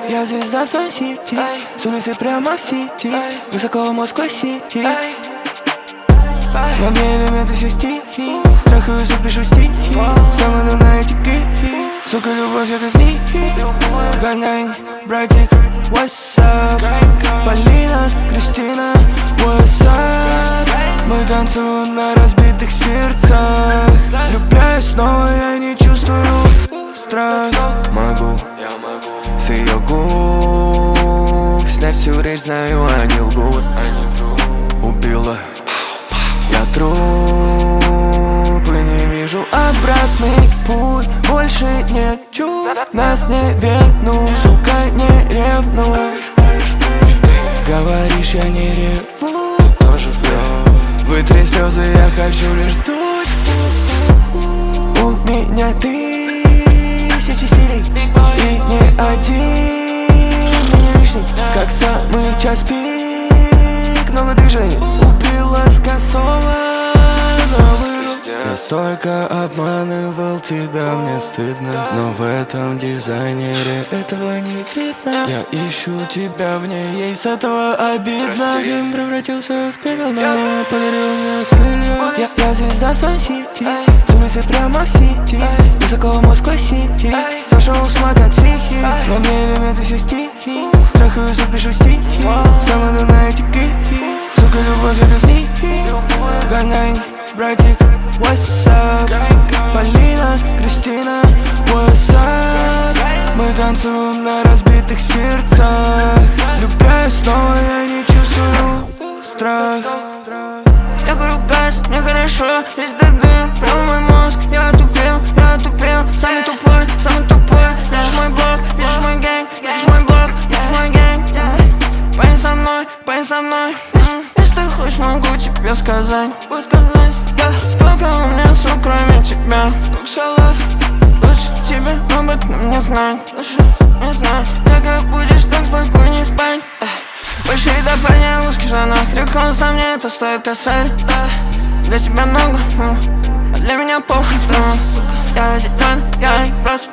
Я звезда в Сан-Сити, с улицы прямо в Сити, высоко в Москва-Сити. Во мне элементы все стихи, трахаю звук, пишу стихи, сам иду на эти крики. Сука, любовь, я как Ники. Гань-гань, братик, what's up? Полина, Кристина, what's up? Мы танцуем на разбитых сердцах. Влюбляюсь снова, я не чувствую страх. Могу с ее губ снять всю речь, знаю, они лгут. Убила я трупы, не вижу обратный путь. Больше нет чувств, нас не вернут, сука, не ревнуй. Говоришь, я не реву, тоже вытри слезы, я хочу лишь дуть. У меня тысячи стилей и не один, но не лишний. Как самый час пик, много движений. Убила с косого на выжил. Я столько обманывал тебя, мне стыдно, но в этом дизайнере этого не видно. Я ищу тебя, в ней ей с этого обидно. Дым превратился в пепел, но подарил мне крылья. Я звезда в Сан-Сити, с улицы прямо в Сити, высоко в Москва-Сити. Сошел с ума как психи, во мне элементы все стихи, трахаю звук, пишу стихи, сам иду на эти крики. Сука, любовь, я как Ники. Гань-гань, братик, what's up? Полина, Кристина, what's up? Мы танцуем на разбитых сердцах. Влюбляюсь снова, я не чувствую страх. Я курю газ, мне хорошо, весь дым, прямо мой мозг. Я отупел, самый тупой, самый тупой. Видишь мой блог, видишь мой гэнг, видишь мой блог, видишь мой гэнг. Пойди со мной, пойди со мной. Если ты хочешь, могу тебе сказать. Сколько у меня, сука, кроме тебя. Сколько шалов, лучше тебе об этом не знать. Лучше не знать. Так как будешь, так спокойнее спать. Большие до парня в узких штанах. Реконс на мне, это стоит косарь. Для тебя много, а для меня похуй. Я зелён, я просто